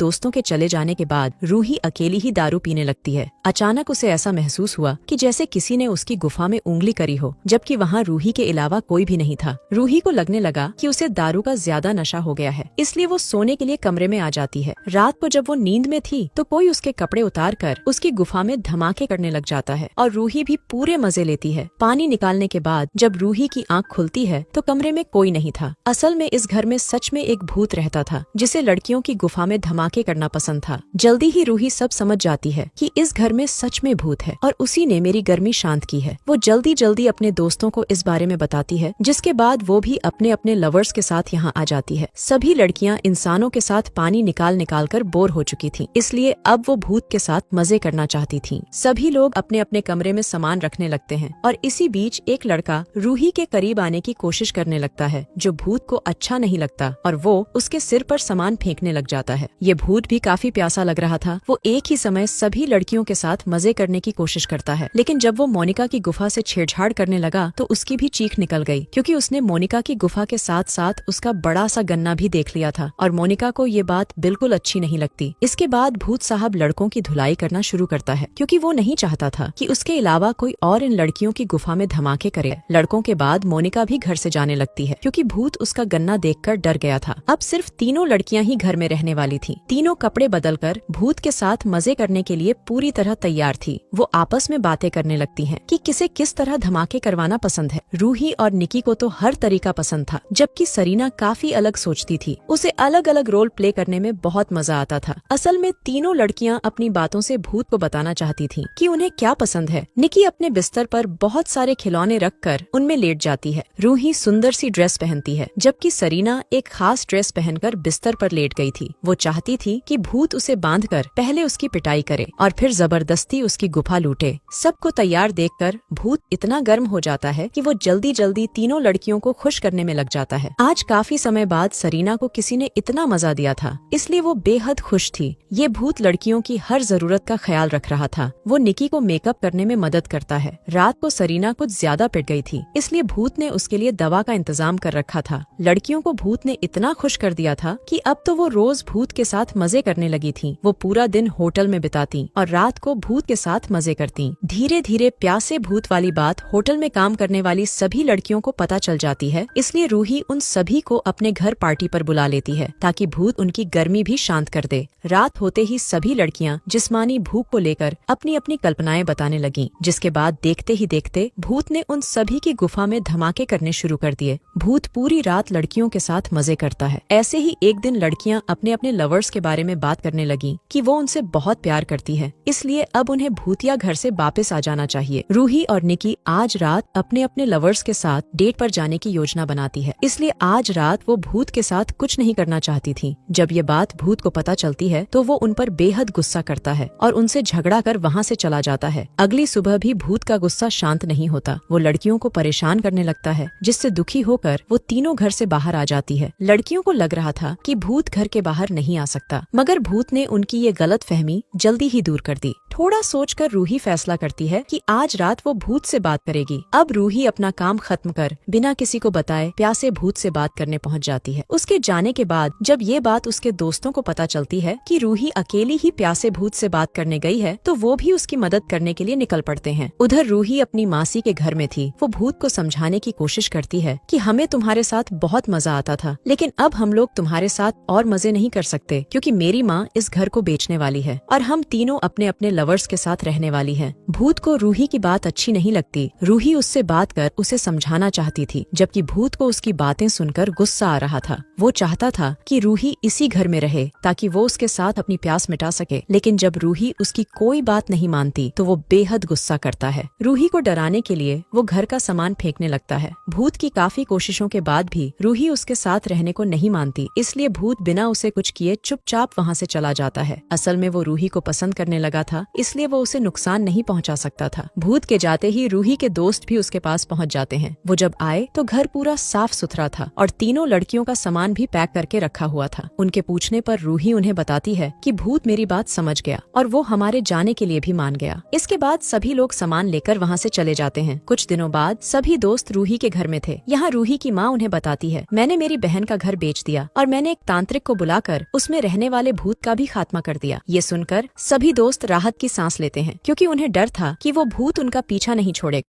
दोस्तों के चले जाने के बाद रूही अकेली ही दारू पीने लगती है। अचानक उसे ऐसा महसूस हुआ कि जैसे किसी ने उसकी गुफा में उंगली करी हो, जबकि वहाँ रूही के अलावा कोई भी नहीं था। रूही को लगने लगा कि उसे दारू का ज्यादा नशा हो गया है, इसलिए वो सोने के लिए कमरे में आ जाती है। रात को जब वो नींद में थी तो कोई उसके कपड़े उतार कर उसकी गुफा में धमाके करने लग जाता है और रूही भी पूरे मजे लेती है। पानी निकालने के बाद जब रूही की आंख खुलती है तो कमरे में कोई नहीं था। असल में इस घर में सच में एक भूत रहता था जिसे लड़कियों की गुफा में धमाके करना पसंद था। जल्दी ही रूही सब समझ जाती है कि इस घर में सच में भूत है और उसी ने मेरी गर्मी शांत की है। वो जल्दी जल्दी अपने दोस्तों को इस बारे में बताती है, जिसके बाद वो भी अपने अपने लवर्स के साथ यहाँ आ जाती है। सभी लड़कियाँ इंसानों के साथ पानी निकाल निकाल कर बोर हो चुकी थी, इसलिए अब वो भूत के साथ मजे करना चाहती थी। सभी लोग अपने अपने कमरे में सामान रखने लगते हैं और इसी बीच एक लड़का रूही के करीब आने की कोशिश करने लगता है, जो भूत को अच्छा नहीं लगता और वो उसके सिर पर सामान फेंकने लग जाता है। ये भूत भी काफी प्यासा लग रहा था। वो एक ही समय सभी लड़कियों के साथ मजे करने की कोशिश करता है, लेकिन जब वो मोनिका की गुफा से छेड़छाड़ करने लगा तो उसकी भी चीख निकल गई, क्योंकि उसने मोनिका की गुफा के साथ साथ उसका बड़ा सा गन्ना भी देख लिया था और मोनिका को ये बात बिल्कुल अच्छी नहीं लगती। इसके बाद भूत साहब लड़कों की धुलाई करना शुरू करता है, क्योंकि वो नहीं चाहता था कि उसके अलावा कोई और इन लड़कियों की गुफा में धमाके करे। लड़कों के बाद मोनिका भी घर से जाने लगती है, क्योंकि भूत उसका गन्ना देखकर डर गया था। अब सिर्फ तीनों लड़कियां ही घर में रहने वाली थी। तीनों कपड़े बदलकर भूत के साथ मजे करने के लिए पूरी तरह तैयार थी। वो आपस में बातें करने लगती हैं कि किसे किस तरह धमाके करवाना पसंद है। रूही और निकी को तो हर तरीका पसंद था, जबकि सरीना काफी अलग सोचती थी। उसे अलग अलग रोल प्ले करने में बहुत मजा आता था। असल में तीनों लड़कियां अपनी बातों से भूत को बताना चाहती थीं कि उन्हें क्या पसंद है। निकी अपने बिस्तर पर बहुत सारे खिलौने रखकर उनमें लेट जाती है। रूही सुंदर सी ड्रेस पहनती है, जबकि सरीना एक खास ड्रेस पहनकर बिस्तर पर लेट गई थी। वो चाहती थी कि भूत उसे बांधकर पहले उसकी पिटाई करे और फिर जबरदस्ती उसकी गुफा लूटे। सबको तैयार देखकर भूत इतना गर्म हो जाता है कि वो जल्दी जल्दी तीनों लड़कियों को खुश करने में लग जाता है। आज काफी समय बाद सरीना को किसी ने इतना मजा दिया था, इसलिए वो बेहद खुश थी। ये भूत लड़कियों की हर जरूरत का ख्याल रख रहा था। वो निकी को मेकअप करने में मदद करता है। रात को सरीना कुछ ज्यादा पिट गई थी, इसलिए भूत ने उसके लिए दवा का इंतजाम कर रखा था। लड़कियों को भूत ने इतना खुश कर दिया था कि अब तो वो रोज भूत के साथ मजे करने लगी थीं। वो पूरा दिन होटल में बिताती और रात को भूत के साथ मजे करती। धीरे धीरे प्यासे भूत वाली बात होटल में काम करने वाली सभी लड़कियों को पता चल जाती है, इसलिए रूही उन सभी को अपने घर पार्टी पर बुला लेती है ताकि भूत उनकी गर्मी भी शांत कर दे। रात होते ही सभी लड़कियां जिस्मानी भूख को लेकर अपनी अपनी कल्पनाएं बताने लगीं, जिसके बाद देखते ही देखते भूत ने उन सभी की गुफा में धमाके करने शुरू कर दिए। भूत पूरी रात लड़कियों के साथ मजे करता है। ऐसे ही एक दिन लड़कियां अपने अपने लवर्स के बारे में बात करने लगीं कि वो उनसे बहुत प्यार करती है, इसलिए अब उन्हें भूतिया घर से वापस आ जाना चाहिए। रूही और निकी आज रात अपने अपने लवर्स के साथ डेट पर जाने की योजना बनाती है, इसलिए आज रात वो भूत के साथ कुछ नहीं करना चाहती थी। जब ये बात भूत को पता चलती है तो वो उन पर बेहद गुस्सा करता है और उनसे झगड़ा कर वहाँ से चला जाता है। अगली सुबह भी भूत का गुस्सा शांत नहीं होता। वो लड़कियों को परेशान करने लगता है, जिससे दुखी होकर वो तीनों घर से बाहर आ जाती है। लड़कियों को लग रहा था कि भूत घर के बाहर नहीं आ सकता, मगर भूत ने उनकी ये गलतफहमी जल्दी ही दूर कर दी। थोड़ा सोचकर रूही फैसला करती है कि आज रात वो भूत से बात करेगी। अब रूही अपना काम खत्म कर बिना किसी को बताए प्यासे भूत से बात करने पहुंच जाती है। उसके जाने के बाद जब ये बात उसके दोस्तों को पता चलती है कि रूही अकेली ही प्यासे भूत से बात करने गई है, तो वो भी उसकी मदद करने के लिए निकल पड़ते हैं। उधर रूही अपनी मासी के घर में थी। वो भूत को समझाने की कोशिश करती है कि हमें तुम्हारे साथ बहुत मजा आता था, लेकिन अब हम लोग तुम्हारे साथ और मजे नहीं कर सकते, क्योंकि मेरी माँ इस घर को बेचने वाली है और हम तीनों अपने अपने लवर्स के साथ रहने वाली है। भूत को रूही की बात अच्छी नहीं लगती। रूही उससे बात कर उसे समझाना चाहती थी, जबकि भूत को उसकी बातें सुनकर गुस्सा आ रहा था। वो चाहता था कि रूही इसी घर में रहे ताकि वो उसके साथ अपनी प्यास मिटा सके, लेकिन जब रूही उसकी कोई बात नहीं मानती तो वो बेहद गुस्सा करता है। रूही को डराने के लिए वो घर का सामान फेंकने लगता है। भूत की काफी कोशिशों के बाद भी रूही उसके साथ रहने को नहीं मानती, इसलिए भूत बिना उसे कुछ किए चुपचाप वहाँ से चला जाता है। असल में वो रूही को पसंद करने लगा था, इसलिए वो उसे नुकसान नहीं पहुंचा सकता था। भूत के जाते ही रूही के दोस्त भी उसके पास पहुंच जाते हैं। वो जब आए तो घर पूरा साफ सुथरा था और तीनों लड़कियों का सामान भी पैक करके रखा हुआ था। उनके पूछने पर रूही उन्हें बताती है कि भूत मेरी बात समझ गया और वो हमारे जाने के लिए भी मान गया। इसके बाद सभी लोग सामान लेकर वहाँ से चले जाते हैं। कुछ दिनों बाद सभी दोस्त रूही के घर में थे। यहाँ रूही की माँ उन्हें बताती है, मैंने मेरी बहन का घर बेच दिया और मैंने एक तांत्रिक को बुलाकर उसमें रहने वाले भूत का भी खात्मा कर दिया। ये सुनकर सभी दोस्त राहत की सांस लेते हैं, क्योंकि उन्हें डर था कि वो भूत उनका पीछा नहीं छोड़ेगा।